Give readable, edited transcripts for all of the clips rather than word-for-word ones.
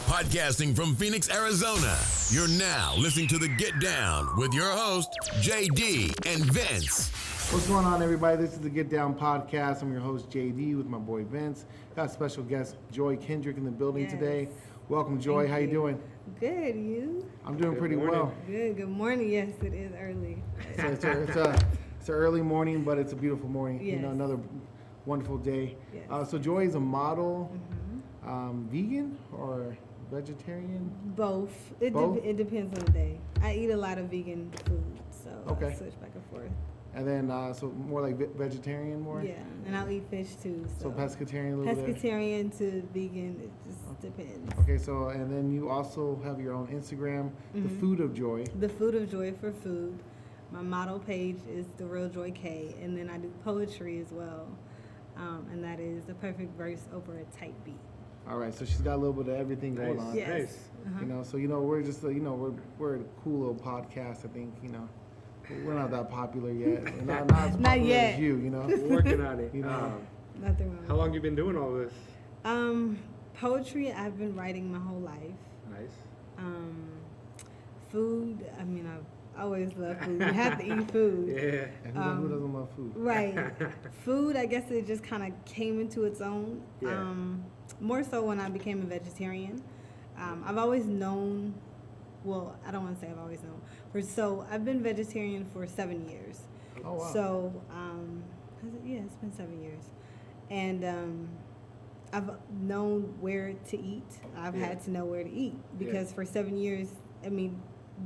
Podcasting from Phoenix, Arizona. You're now listening to The Get Down with your host, JD and Vince. What's going on, everybody? This is the Get Down Podcast. I'm your host, JD, with my boy Vince. Got special guest Joy Kendrick in the building today. Welcome, Joy. How you doing? Good, you? I'm doing pretty well. Good morning. Yes, it is early. So it's an early morning, but it's a beautiful morning. Yes. You know, another wonderful day. Yes. So Joy is a model, vegan or vegetarian? Both. It depends on the day. I eat a lot of vegan food, so I switch back and forth. And then, so more like vegetarian more? Yeah, and I'll eat fish too. So pescatarian a little bit? Pescatarian to vegan, it just depends. Okay, so, and then you also have your own Instagram, The Food of Joy. The Food of Joy for food. My model page is The Real Joy K, and then I do poetry as well, and that is the perfect verse over a tight beat. All right, so she's got a little bit of everything going on. Yes. Nice. You know, so we're just we're a cool little podcast. I think we're not that popular yet. We're not as popular yet. as you. We're working on it. Nothing wrong. How long you been doing all this? Poetry I've been writing my whole life. Nice. Food, I've always loved food. You have to eat food. Yeah. And who doesn't love food? Right. Food, I guess it just kind of came into its own. Yeah. More so when I became a vegetarian. I've always known, well, I don't want to say I've always known. So I've been vegetarian for 7 years. Oh, wow. So, it's been 7 years. And I've known where to eat. I've had to know where to eat. Because for 7 years,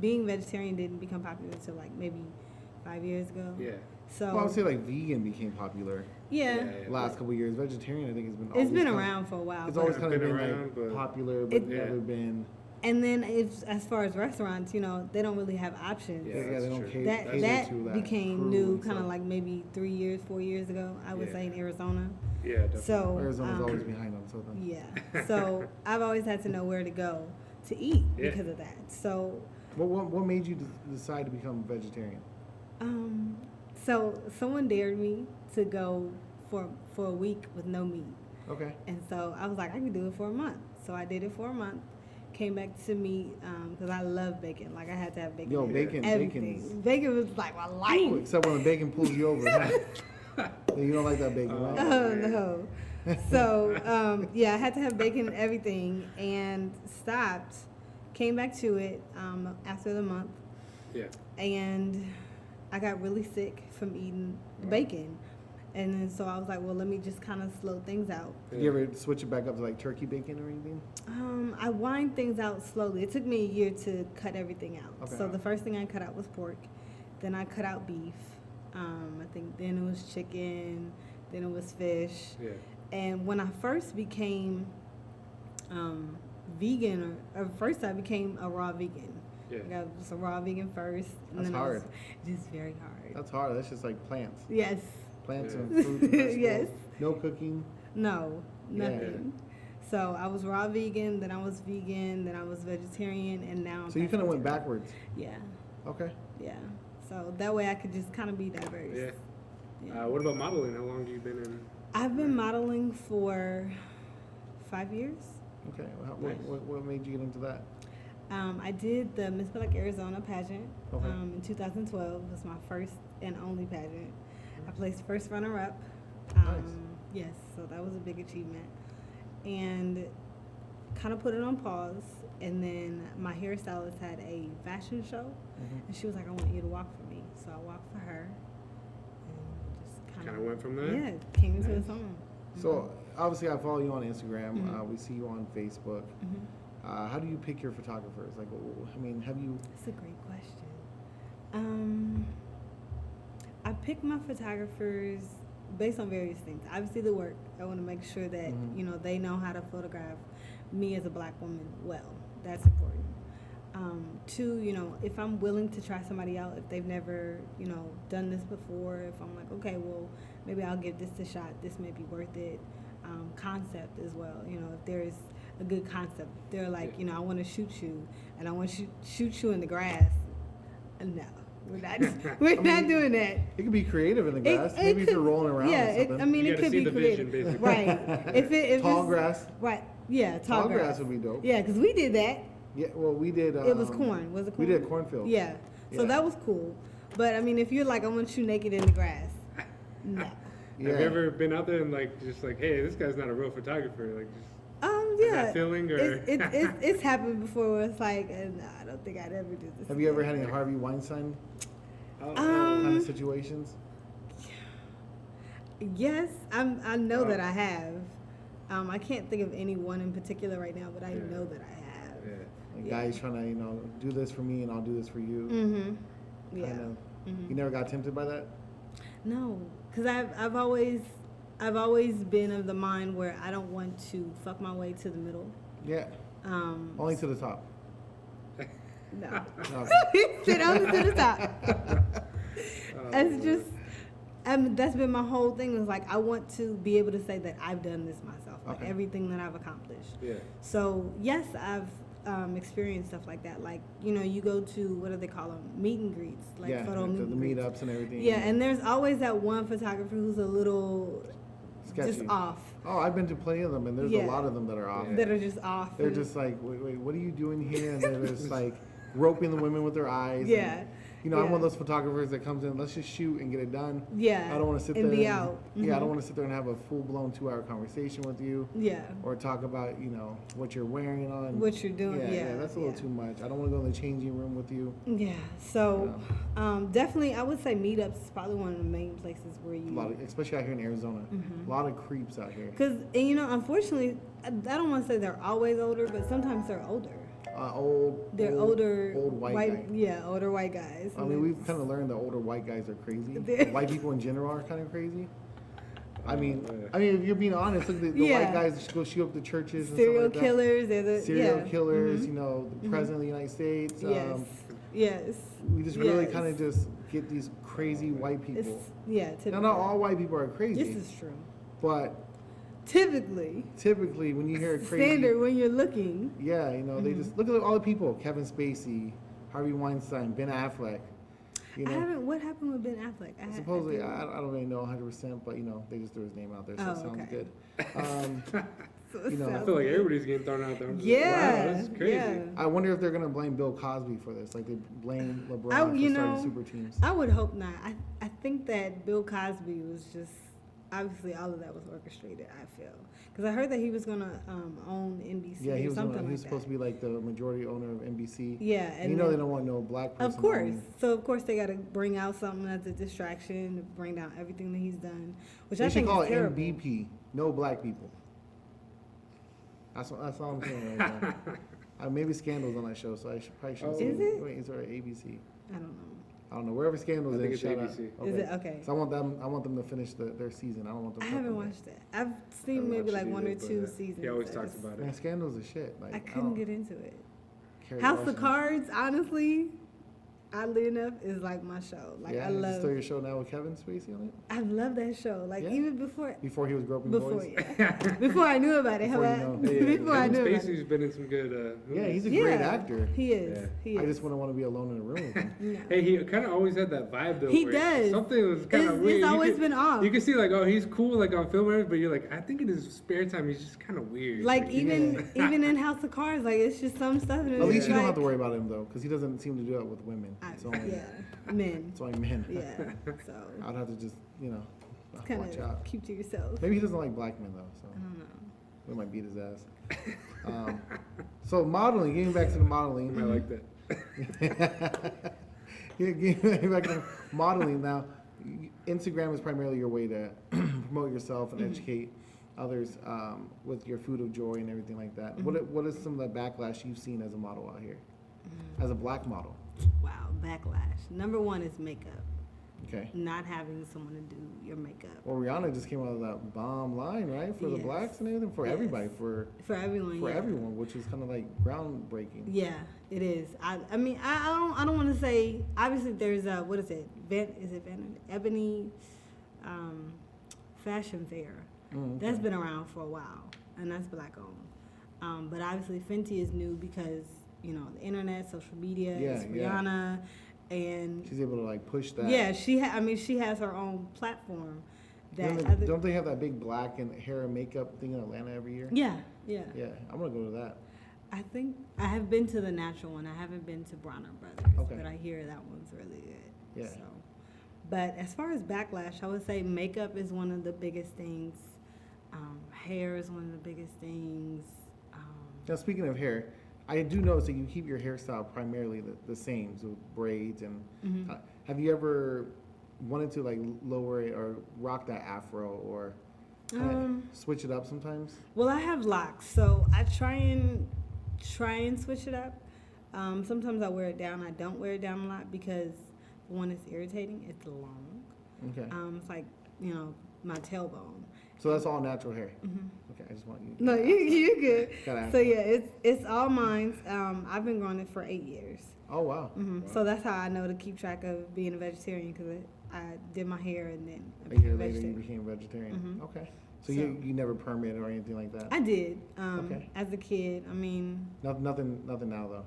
being vegetarian didn't become popular until like maybe 5 years ago. Yeah. So I would say like vegan became popular. Yeah. Last couple of years, vegetarian I think it's been around for a while. It's always kind of been around, like popular, but never been. And then as far as restaurants, they don't really have options. Yeah, they don't cater that to that became new, kind of like maybe 3 years, 4 years ago. I would say in Arizona. Yeah, definitely. So Arizona's always behind on Southern. Yeah. So I've always had to know where to go to eat because of that. So. What made you decide to become a vegetarian? So someone dared me to go for a week with no meat. Okay. And so I was like, I can do it for a month. So I did it for a month. Came back to meat because I love bacon. Like I had to have bacon. Yo, bacon was like my life. Ooh, except when the bacon pulls you over. You don't like that bacon, right? Oh no. So I had to have bacon and everything, and stopped. Came back to it after the month. Yeah. And I got really sick from eating bacon. And then so I was like, well, let me just kind of slow things out. Did you ever switch it back up to like turkey bacon or anything? I wind things out slowly. It took me a year to cut everything out. Okay. So the first thing I cut out was pork. Then I cut out beef. I think then it was chicken. Then it was fish. Yeah. And when I first became vegan, or first I became a raw vegan. Yeah. I was a raw vegan first. And That's hard. It is very hard. That's hard. That's just like plants. Yes. Plants and fruit and vegetables. Yes. No cooking. No, nothing. Yeah. So I was raw vegan, then I was vegan, then I was vegetarian, and now I'm So you kind of went backwards. Yeah. Okay. Yeah. So that way I could just kind of be diverse. Yeah. What about modeling? How long have you been in? I've been modeling for 5 years. Okay. What made you get into that? I did the Miss Black Arizona pageant okay. In 2012. It was my first and only pageant. I placed first runner-up. Nice. Yes, so that was a big achievement. And kind of put it on pause. And then my hairstylist had a fashion show. And she was like, I want you to walk for me. So I walked for her. And just kind of went from there? Yeah, came into its own. So obviously I follow you on Instagram. We see you on Facebook. How do you pick your photographers? Like, have you... That's a great question. I pick my photographers based on various things. Obviously the work. I want to make sure that, they know how to photograph me as a black woman well. That's important. Two, if I'm willing to try somebody out, if they've never, done this before, if I'm like, okay, well, maybe I'll give this a shot. This may be worth it. Concept as well. If there's a good concept, they're like, I want to shoot you, and I want to shoot you in the grass. No. we're not doing that. It could be creative in the grass. Maybe if you're rolling around Yeah, or something. I mean, You it gotta could see be the creative. vision, basically. Right. If Tall it's, grass. Right. Yeah, tall grass would be dope. Yeah, because we did that. Yeah, well, we did. It was corn. Was it corn? We did a cornfield. Yeah. So Yeah. that was cool. But I mean, if you're like, I want you naked in the grass, no. Yeah. Have you ever been out there and like just like, hey, this guy's not a real photographer, like just Yeah. that feeling, or It's happened before where it's like, nah, I don't think I'd ever do this. Have you ever had any Harvey Weinstein oh, kind of situations? Yes, I know that I have. I can't think of any one in particular right now, but I know that I have. yeah. Like guys trying to, do this for me and I'll do this for you. Mm-hmm. Yeah. Kind of. You never got tempted by that? No, because I've always been of the mind where I don't want to fuck my way to the middle. Yeah. Only to the top. No. No. Sit only to the top. It's just, that's been my whole thing. Is like I want to be able to say that I've done this myself, like everything that I've accomplished. Yeah. So yes, I've experienced stuff like that. Like you go to, what do they call them, meet and greets, like Yeah, photo like meet the and greets. meetups and everything. Yeah, and there's always that one photographer who's a little Sketchy. just off. Oh, I've been to plenty of them, and there's a Yeah. lot of them that are off. That are just off. They're and- just like, wait, what are you doing here? And they're just like groping the women with their eyes. Yeah. And, I'm one of those photographers that comes in, let's just shoot and get it done. Yeah. I don't want to sit and there be out. Yeah, I don't want to sit there and have a full-blown 2-hour conversation with you. Yeah. Or talk about, what you're wearing on. What you're doing. Yeah, Yeah. that's a little too much. I don't want to go in the changing room with you. Yeah. So, definitely, I would say meetups is probably one of the main places where A you. lot of, especially out here in Arizona. A lot of creeps out here. Because, unfortunately, I don't want to say they're always older, but sometimes they're older. They're older. Old white guy. Yeah, older white guys. I mean, we've kind of learned that older white guys are crazy. White people in general are kind of crazy. I mean, if you're being honest, look at the white guys that go shoot up the churches and serial stuff like killers. They're the that. Serial killers, the president of the United States. Yes. We just really kind of just get these crazy white people. Typically. Now, not all white people are crazy. This is true. But typically, when you hear crazy, standard when you're looking. yeah, they just look at all the people: Kevin Spacey, Harvey Weinstein, Ben Affleck. What happened with Ben Affleck? Supposedly, I don't really know 100%, but they just threw his name out there, so it sounds good. I feel like everybody's getting thrown out there. I'm just like, Yeah, wow, this is crazy. yeah. I wonder if they're gonna blame Bill Cosby for this, like they blame LeBron for starting super teams. I would hope not. I think that Bill Cosby was just, obviously all of that was orchestrated, I feel. Because I heard that he was going to own NBC Yeah, he or was something like that. he was supposed to be like the majority owner of NBC. Yeah. And they don't want no black person. Of course. owning. So, of course, they got to bring out something that's a distraction, to bring down everything that he's done, which They I should think call is it terrible. MVP, no black people. That's all I'm saying right now. Maybe Scandal's on that show, so I probably should. Is it? Wait, is it ABC? I don't know. I don't know. Wherever Scandal's I think in, it's shout ABC. out. Is it? Okay. So I want them to finish their season. I don't want them. I to haven't watched it. I've I seen don't maybe watch like it one or either, two but, seasons. He always I talks just- about Man, it. Scandal's a shit. Like I couldn't get into it. Kerry House of Washington. Cards, honestly, oddly enough, is like my show. Like Yeah, I is it love. still your show now with Kevin Spacey on it? I love that show. Like Yeah? even before Before he was groping Before, boys. yeah. Before I knew about it. Before you How know. I, before I Kevin knew about it. Spacey's been in some good. Yeah, he's a Yeah, great actor. He is. Yeah. He is. I just wouldn't want to be alone in a room with him. No. Hey, he kind of always had that vibe though. He where does. Something was kind of weird. It's You always could- been off. You can see like, oh, he's cool like on film, and everything, but you're like, I think in his spare time he's just kind of weird. Like he- even in House of Cards, like it's just some stuff. And At it's least you don't like, have to worry about him though, because he doesn't seem to do that with women. It's only, men. it's only men. Yeah. So I'd have to just, kind watch of out. keep to yourself. Maybe he doesn't like black men though, so I don't know. we might beat his ass. So modeling, getting back to the modeling. I like that. Getting back to modeling now. Instagram is primarily your way to promote yourself and educate others with your food of joy and everything like that. What is some of the backlash you've seen as a model out here, as a black model? Wow, backlash. Number one is makeup. Okay. Not having someone to do your makeup. Well, Rihanna just came out of that bomb line, right? For the Yes. blacks and everything, for everybody, for everyone. for yeah. everyone, which is kind of like groundbreaking. Yeah, it is. I mean, I don't want to say. Obviously, there's what is it? Ebony Fashion Fair. Okay. That's been around for a while, and that's black owned. But obviously, Fenty is new because the internet, social media, Yeah, it's yeah. Rihanna, and she's able to like push that. yeah, she has her own platform. Don't they have that big black and hair and makeup thing in Atlanta every year? Yeah. Yeah, I'm gonna go to that. I think I have been to the natural one. I haven't been to Bronner Brothers, Okay. but I hear that one's really good. Yeah. So, but as far as backlash, I would say makeup is one of the biggest things. Hair is one of the biggest things. Now, speaking of hair, I do notice that you keep your hairstyle primarily the same, so braids and. Mm-hmm. Have you ever wanted to like lower it or rock that afro or switch it up sometimes? Well, I have locks, so I try and switch it up. Sometimes I wear it down. I don't wear it down a lot because one, it's irritating. It's long. Okay. It's like my tailbone. So that's all natural hair. Mm-hmm. Okay, I just want you. No, you're good. Gotta ask So that. yeah, it's all mine. I've been growing it for 8 years. Oh wow. Mm-hmm. So that's how I know to keep track of being a vegetarian because I did my hair and then I A year became later, you vegetarian. became vegetarian. Mhm. Okay. So you never permitted or anything like that? I did Okay. as a kid. I mean, Nothing now though.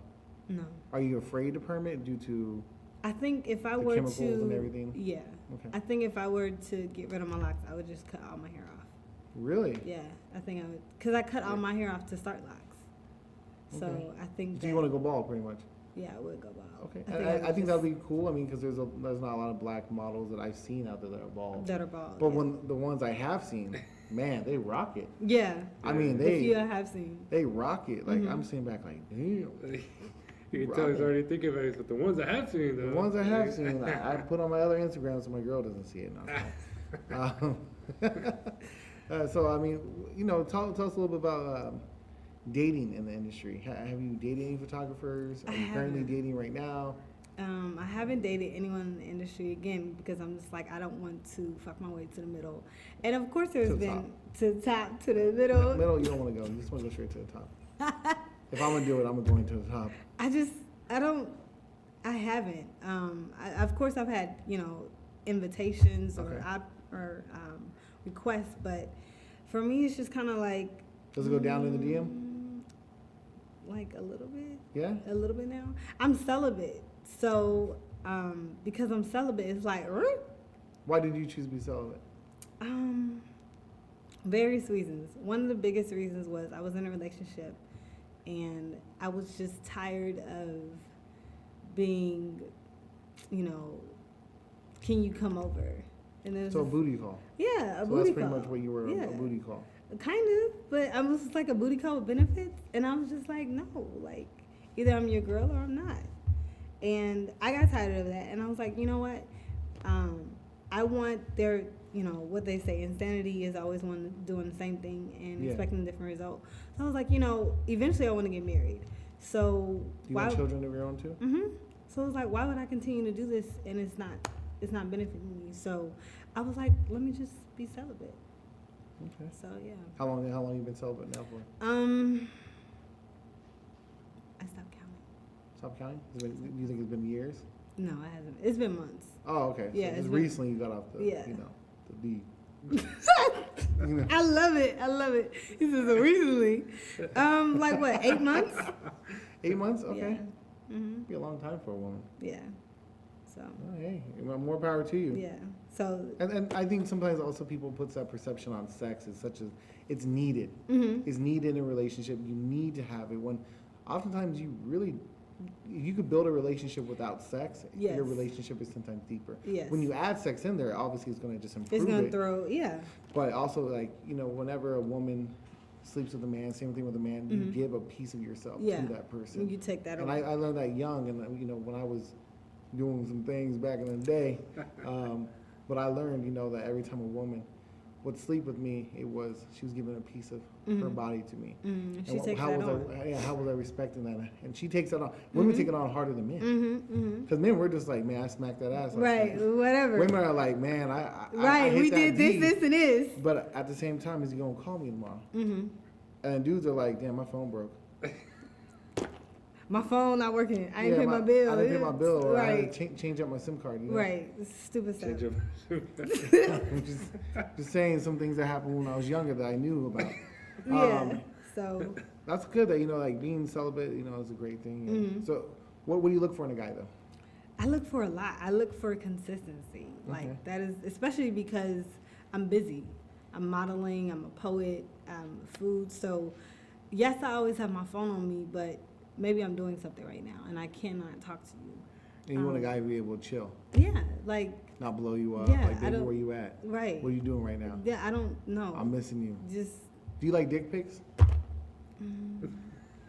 no. Are you afraid to permit due to? I think if I The were chemicals to, and everything? yeah. Okay. I think if I were to get rid of my locks, I would just cut all my hair off. Really? Yeah, I think I would, because I cut all my hair off to start locks. So Okay. I think. So you want to go bald, pretty much? Yeah, I would go bald. Okay. I I think just- that'd be cool. I mean, because there's not a lot of black models that I've seen out there that are bald. That are bald. But yeah. when the ones I have seen, man, they rock it. Yeah. I mean, The few they I have seen. rock it. Like Mhm. I'm sitting back like, damn. You can tell he's Right. already thinking about it, but the ones I have seen, though. The ones I have seen, I put on my other Instagram so my girl doesn't see it now. So I mean, tell us a little bit about dating in the industry. Have you dated any photographers? Are I you currently haven't. dating right now? I haven't dated anyone in the industry again because I'm just like I don't want to fuck my way to the middle. And of course, there's To the been to the middle. Middle, you don't want to go. You just want to go straight to the top. If I'm gonna do it, I'm going to the top. I haven't. Of course, I've had invitations Okay. or requests, but for me, it's just kind of like. Does it go down in the DM? Like a little bit. Yeah. A little bit now. I'm celibate, so because I'm celibate, it's like. Why did you choose to be celibate? Various reasons. One of the biggest reasons was I was in a relationship, and I was just tired of being, can you come over? And then So a booty call. yeah, a So booty that's pretty call. much what you were, Yeah. a booty call. Kind of, but I was just like a booty call with benefits, and I was just like, no, like either I'm your girl or I'm not. And I got tired of that, and I was like, you know what? I want what they say, insanity is always one doing the same thing and Yeah. expecting a different result. So I was like, eventually I want to get married. So Do you want children of your own too? Mm-hmm. So I was like, why would I continue to do this and it's not benefiting me? So I was like, let me just be celibate. Okay. So yeah. How long you been celibate now for? I stopped counting. Stop counting? Do you think it's been years? No, it hasn't. It's been months. Oh, okay. Yeah, So it's just been- recently you got off the, Yeah. the B. I love it. This is recently. Like what, 8 months? 8 months? Okay. Yeah. Mm-hmm. Be a long time for a woman. Yeah. So. Oh, hey, more power to you. Yeah. So. And I think sometimes also people put that perception on sex as such as it's needed. Mm-hmm. It's needed in a relationship. You need to have it when oftentimes you could build a relationship without sex. Yes. Your relationship is sometimes deeper. Yes. When you add sex in there, obviously it's going to just improve It's gonna it. throw. Yeah. But also whenever a woman sleeps with a man, same thing with a man, you give a piece of yourself Yeah. to that person. You take that And away. I learned that young, and when I was doing some things back in the day, but I learned, that every time a woman would sleep with me, she was giving a piece of her body to me. Mm, she And takes how that was on. how was I respecting that? And she takes that on. Women take it on harder than men. Mm-hmm. Because men, we're just like, man, I smacked that ass. last Right. night. Whatever. Women are like, man, I Right. hit We that did this, D, this, and this. But at the same time, is he gonna call me tomorrow? Mm-hmm. And dudes are like, damn, my phone broke. My phone not working. I ain't Yeah, pay my bill. I didn't pay my bill, or I Right. had to change up my SIM card. Right. It's stupid stuff. Change up. I'm just saying some things that happened when I was younger that I knew about. Yeah. So. That's good that like being celibate, is a great thing. Mm-hmm. So, what do you look for in a guy though? I look for a lot. I look for consistency. Like that is, especially because I'm busy. I'm modeling, I'm a poet, food. So yes, I always have my phone on me, but maybe I'm doing something right now and I cannot talk to you. And you want a guy to be able to chill. Yeah, like. Not blow you up. Yeah, like, baby, where you at? Right. What are you doing right now? Yeah, I don't know. I'm missing you. Just. Do you like dick pics?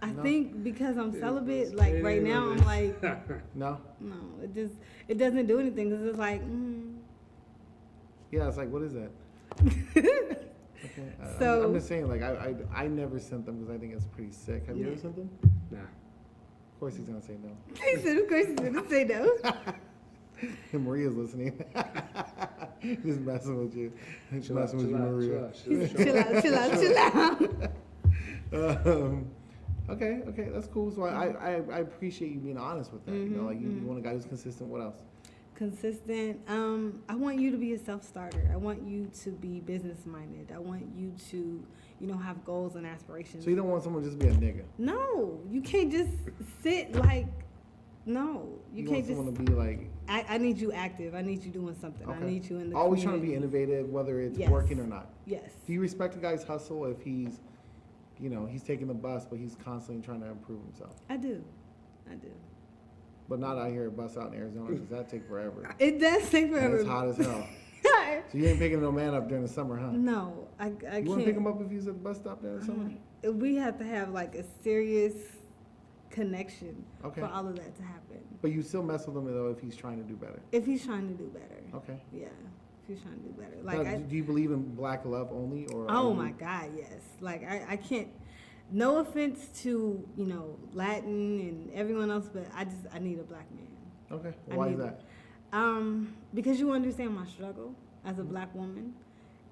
I No? think because I'm celibate, like right now, I'm like, No? no, it doesn't do anything because it's like, Yeah, it's like, what is that? Okay. So- I'm just saying, like, I never sent them because I think it's pretty sick. Have you ever sent them? Nah. Of course he's gonna say no. he said, of course he's gonna say no. And Maria's listening. Just messing with you. Just Chill out, messing with you, Maria. Chill out. Okay, that's cool. So I appreciate you being honest with that. You know, like you want a guy who's consistent. What else? Consistent. I want you to be a self-starter. I want you to be business-minded. I want you to, have goals and aspirations. So you don't want someone to just be a nigga. No, you can't just sit like. No, you can't want just. someone to be like. I need you active. I need you doing something. Okay. I need you in the. Always trying to be community. innovative, whether it's Yes. working or not. Yes. Do you respect a guy's hustle if he's, he's taking the bus, but he's constantly trying to improve himself? I do. But not out here, bus out in Arizona, because that take forever. It does take And forever. it's hot as hell. So you ain't picking no man up during the summer, huh? No, I You can't. want to pick him up if he's at the bus stop during the summer? We have to have like a serious connection Okay. for all of that to happen. But you still mess with him though if he's trying to do better. If he's trying to do better. Okay. Yeah. If he's trying to do better. Now, Like do you believe in black love only, or? oh my God, yes. Like I can't. No offense to Latin and everyone else, but I need a black man. Okay. I Why is need that? Because you understand my struggle as a black woman,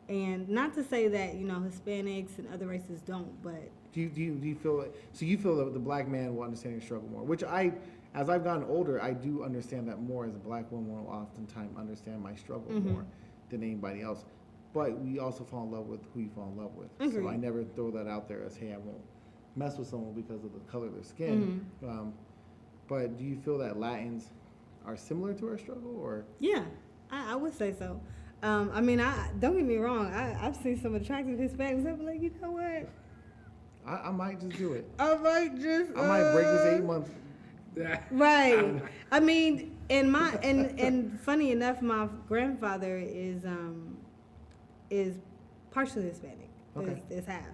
and not to say that Hispanics and other races don't, but Do you feel like, so you feel that the black man will understand your struggle more? Which as I've gotten older, I do understand that more. As a black woman, will oftentimes understand my struggle more than anybody else. But we also fall in love with who you fall in love with. Agreed. So I never throw that out there as, hey, I won't mess with someone because of the color of their skin. But do you feel that Latins are similar to our struggle, or? yeah, I would say so. I mean, don't get me wrong. I've seen some attractive Hispanics. I'm like, you know what? I might just do it. I might just. I might break this 8 month. Right. I mean, and funny enough, my grandfather is partially Hispanic. Okay. Is half.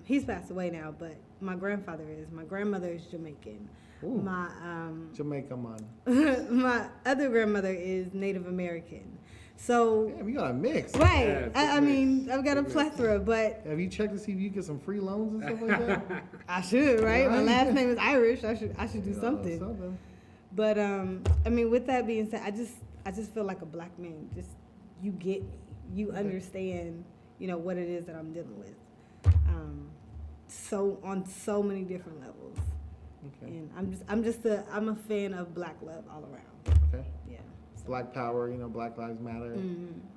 He's passed away now, but my grandfather is. My grandmother is Jamaican. Ooh. My Jamaica man. my other grandmother is Native American. So Damn, you got a mix. right. Yeah, I mean, I've got a plethora, but Have you checked to see if you get some free loans and stuff like that? I should, right? My Right. last name is Irish. I should do something. Something. But I mean, with that being said, I just feel like a black man. Just you get me. You understand, what it is that I'm dealing with. So on so many different levels. Okay. And I'm a fan of black love all around. Okay. Yeah. So, Black power, Black Lives Matter.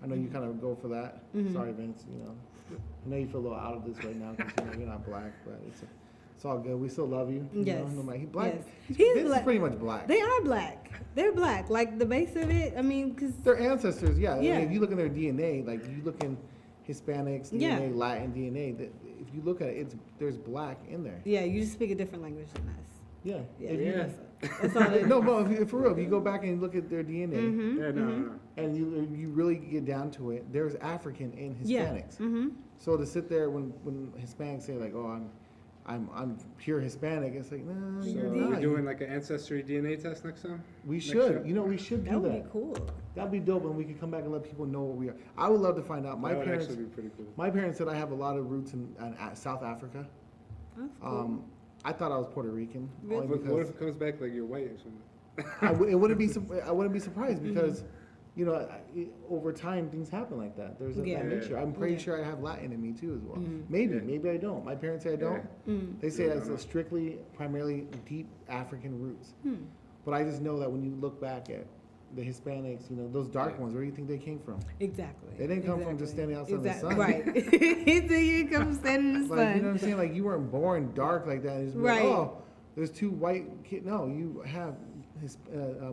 I know you kind of go for that. Sorry, Vince. I know you feel a little out of this right now because you're not black, but it's all good. We still love you. Yes. No matter, he black. Yes. He's He's black. is pretty much black. They are black. They're black. Like the base of it. I mean, because Their ancestors, yeah. I mean, Yeah. if you look in their DNA, like you look in Hispanics DNA, Yeah. Latin DNA, if you look at it, there's black in there. yeah, you just speak a different language than us. Yeah. Yeah, If you- that's all. It no, but for real, if you go back and look at their DNA, Yeah, no. and you really get down to it, there's African in Yeah. Hispanics. Mm-hmm. So to sit there when Hispanics say like, oh, I'm pure Hispanic, it's like, no, So you're we're not. doing like an ancestry DNA test next time? We next should. show? We should That do would that. be cool. That'd be dope, and we could come back and let people know what we are. I would love to find out. That would actually be pretty cool. My parents said I have a lot of roots in South Africa. That's cool. I thought I was Puerto Rican. Really? Only What because if it comes back like you're white or something? I wouldn't be surprised because, over time things happen like that. There's Yeah. that mixture. I'm pretty Yeah. sure I have Latin in me too as well. Mhm. Maybe I don't. My parents say I don't. They say Yeah. that's a primarily deep African roots. Hmm. But I just know that when you look back at the Hispanics, those dark ones, where do you think they came from? Exactly. They didn't come from just standing outside the sun. Right. He said you come from standing in the sun. Like, you know what I'm saying? Like, you weren't born dark like that. And just be Right. like, oh, there's two white kids. No, you have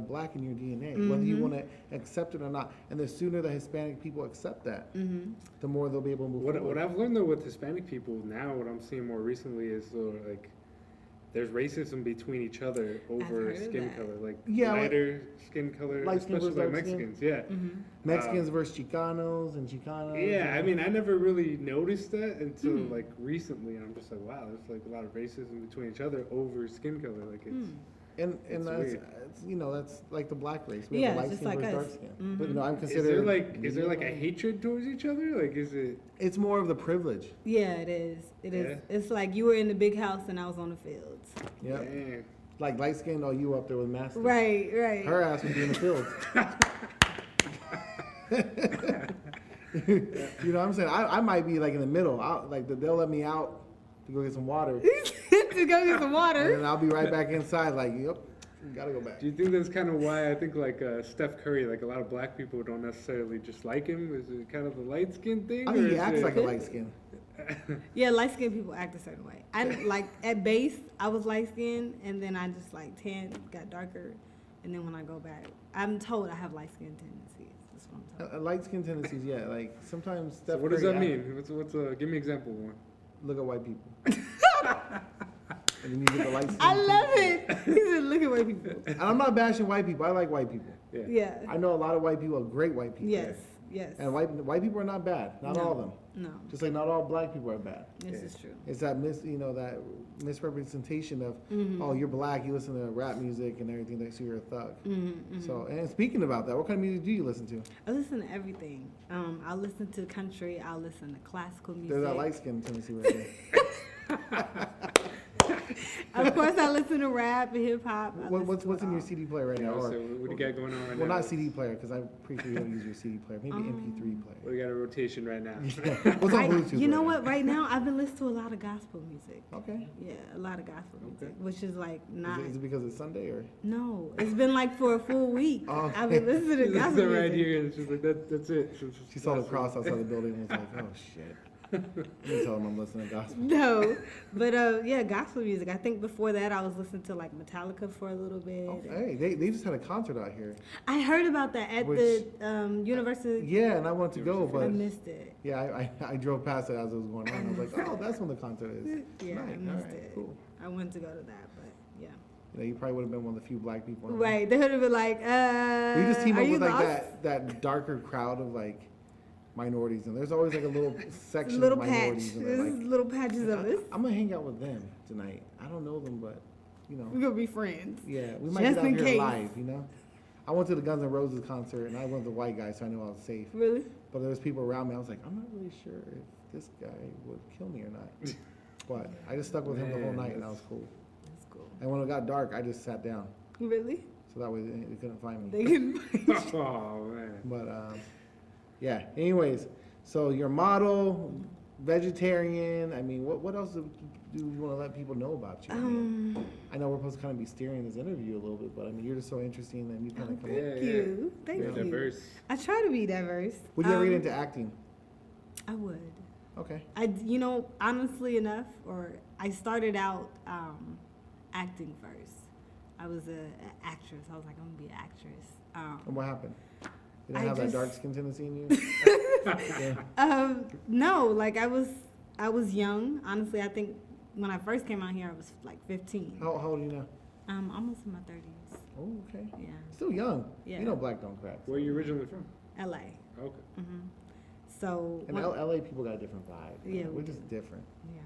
black in your DNA, whether you want to accept it or not. And the sooner the Hispanic people accept that, the more they'll be able to move forward. What I've learned though with Hispanic people now, what I'm seeing more recently is like there's racism between each other over skin color, like lighter skin color, especially like Mexicans. Skin. Mexicans versus Chicanos and Chicanos. Yeah, I mean, I never really noticed that until like recently, and I'm just like, wow, there's like a lot of racism between each other over skin color. Like it's. And that's that's like the black race. We have the light skin like versus us. dark skin. But I'm considered. Is there like a hatred towards each other? Like, is it? It's more of the privilege. Yeah, it is. It is. It's like you were in the big house and I was on the fields. Yeah. Like light skinned, or you up there with master. Right. Her ass would be in the fields. You know what I'm saying? I might be like in the middle. They'll let me out to go get some water. To go get some water. And then I'll be right back inside like, yep, gotta go back. Do you think that's kind of why I think like Steph Curry, like a lot of black people don't necessarily just like him? Is it kind of a light skin thing? I think he acts like a light skin. Yeah, light skinned people act a certain way. I like at base I was light skinned and then I just like tanned, got darker, and then when I go back, I'm told I have light skin tendencies. That's what I'm told. Light skin tendencies, yeah. Like sometimes Steph What does that mean? What's give me an example of one? Look at white people. And then you get the light skin. I love it. He said, look at white people. And I'm not bashing white people. I like white people. Yeah. I know a lot of white people are great white people. Yes. And white people are not bad. Not all of them. No. Just like not all black people are bad. This is true. It's that that misrepresentation of oh, you're black, you listen to rap music and everything, so you're a thug. So, and speaking about that, what kind of music do you listen to? I listen to everything. I listen to country. I listen to classical music. There's that light skin tendency right there. Of course, I listen to rap and hip hop. What's in your CD player right now? So what do you got going on right now? Well, not CD player, because I'm pretty sure you don't use your CD player. Maybe MP3 player. We got a rotation right now. What's on Bluetooth? You know what? Right now, I've been listening to a lot of gospel music. Okay. Yeah, a lot of gospel music, which is like not. Is it because it's Sunday or? No, it's been like for a full week. Oh. I've been listening to gospel music. Right here, and she's like, that's it. She saw the cross outside the building and was like, oh shit. Let me tell them I'm listening to gospel. No, but yeah, gospel music. I think before that I was listening to like Metallica for a little bit. Oh, hey, they just had a concert out here. I heard about that at the University. Yeah, and I wanted to go, but I missed it. Yeah, I drove past it as it was going on. I was like, oh, that's when the concert is. Yeah, nice. I missed All right, it. cool. I wanted to go to that, but yeah. You probably would have been one of the few black people. Right, they would have been like, We just team up with like lost? that darker crowd of like minorities, and there's always like a little section little of patch. minorities. And There's like, little patches of us. I'm gonna hang out with them tonight. I don't know them, but you know. We're gonna be friends. Yeah, we might Just get out in here case. live, you know. I went to the Guns N' Roses concert, and I went with the white guy, so I knew I was safe. Really? But there was people around me. I was like, I'm not really sure if this guy would kill me or not. But I just stuck with him the whole night, and that was cool. That's cool. And when it got dark, I just sat down, Really? so that way they couldn't find me. They can. Oh man. But yeah. Anyways, so you're a model, vegetarian. I mean, what else do you want to let people know about you? I know we're supposed to kind of be steering this interview a little bit, but I mean, you're just so interesting, and you kind of come. Thank you. Thank You're you. diverse. I try to be diverse. Would you ever get into acting? I would. Okay. Honestly enough, I started out acting first. I was an actress. I was like, I'm gonna be an actress. And what happened? You I didn't have that just- dark skin tendency in you? Yeah. No, like I was young. Honestly, I think when I first came out here, I was like 15. How old are you now? Almost in my 30s. Oh, okay. Yeah. Still young. Yeah. You know black don't crack. Where are you originally from? LA. Okay. So. And LA people got a different vibe. Yeah, We're we just different. Yeah.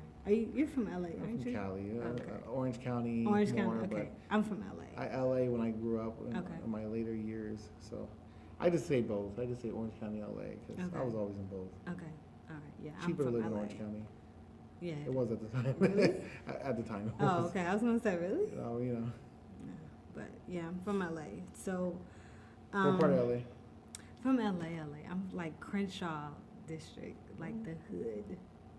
You're from LA, I'm aren't from you? Cali, Okay. Orange County. Orange more, County. Okay. I'm from LA. LA when I grew up in Okay. my later years. So I just say both. I just say Orange County, LA, because I Okay. was always in both. Okay. All right. Yeah. Cheaper to I'm from live in LA. Orange County. Yeah. It was at the time. Really? At the time. It Oh, was. okay. I was gonna say really. You know. No, but yeah, I'm from LA. So. What part of LA? From LA. I'm like Crenshaw district, like the hood.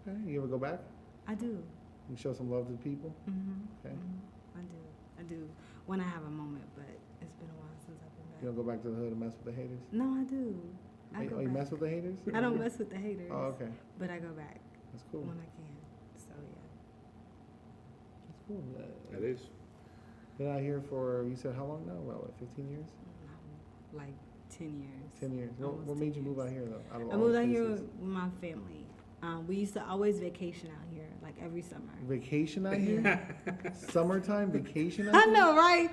Okay. You ever go back? I do. You show some love to people? Okay. I do. When I have a moment, but it's been a while since I've been back. You don't go back to the hood and mess with the haters? No, I do. I go you back. mess with the haters? I don't mess with the haters. Oh, okay. But I go back That's cool. when I can. So yeah. That's cool. That is. Been out here for, you said how long now? What, 15 years? Like 10 years. 10 years. What made you move out here, though? Out of I all moved the out here places? with my family. We used to always vacation out here, like every summer. Vacation out here? Summertime vacation out I here? know, right?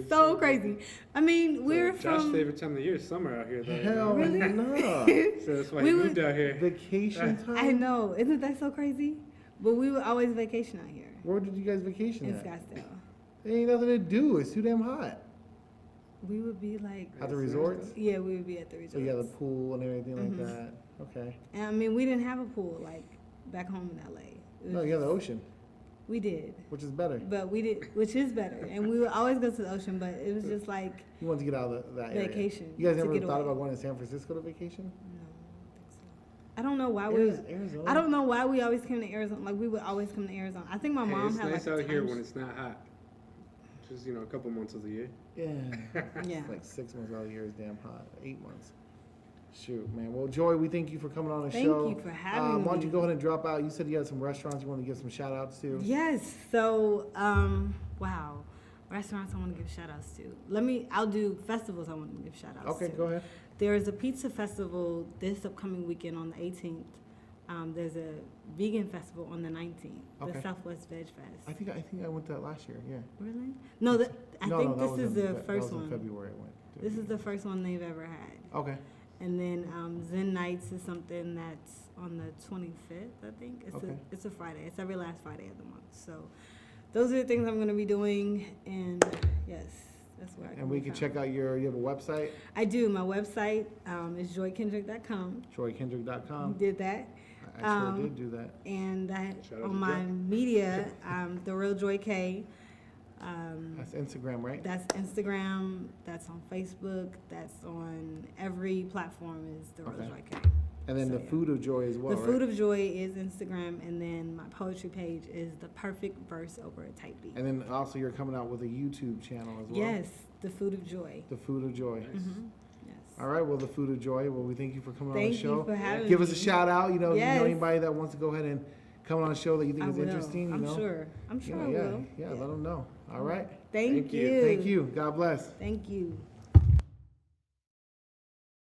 So crazy. I mean, we're Josh's from. favorite time of the year is summer out here, though. Hell no. So that's why We he would- moved out here. Vacation time? I know, isn't that so crazy? But we would always vacation out here Where did you guys vacation in at? Scottsdale. There ain't nothing to do. It's too damn hot. We would be like, At the resorts? yeah, we would be at the resorts. So you got the pool and everything like that. Okay. And I mean, we didn't have a pool like back home in LA. It No, was you got the just- ocean, We did, which is better. but we did, which is better. And we would always go to the ocean, but it was just like, You want to get out of that area. Vacation, You guys to ever get thought away. about going to San Francisco to vacation? no, I don't think so. I don't know why we. Arizona. I don't know why we always came to Arizona. Like we would always come to Arizona. I think my Hey, mom it's had nice like. out here when it's not hot. Just, a couple months of the year. Yeah. Yeah. Like 6 months out of the year is damn hot. 8 months. Shoot, man. Well, Joy, we thank you for coming on the Thank show. you for having Why don't you me. go ahead and drop out? You said you had some restaurants you want to give some shout outs to. Yes. So, wow. Restaurants I want to give shout outs to. I'll do festivals I want to give shout outs Okay, to. go ahead. There's a pizza festival this upcoming weekend on the 18th. There's a vegan festival on the 19th, Okay. the Southwest Veg Fest. I think I went to that last year. Yeah. Really? No, I No, think that this was is in the that first was in one. February I went. to. This is the first one they've ever had. Okay. And then Zen Nights is something that's on the 25th, I think. It's a Friday. It's every last Friday of the month. So those are the things I'm going to be doing. And yes, that's where I can And we be can found. check out you have a website, I do. My website is joykendrick.com. joykendrick.com. Did that. I sure did do that. And Shout out on to my Joy. media, The Real Joy K. That's Instagram, right? That's Instagram. That's on Facebook. That's on every platform is The Real Okay. Joy K. And then So, the yeah. Food of Joy as well, The right? Food of Joy is Instagram, and then my poetry page is The Perfect Verse Over a Tight Beat. And then also you're coming out with a YouTube channel as well. Yes, The Food of Joy. The Food of Joy. Mhm. Yes. All right, well, the Food of Joy. Well, we thank you for coming on Thank the show. you for having Give me. us a shout out. You know Yes. anybody that wants to go ahead and come on a show that you think I is will. interesting. I'm you know? sure. I'm You sure know, I will. yeah, let them know. All right. Thank Thank you. you. Thank you. God bless. Thank you.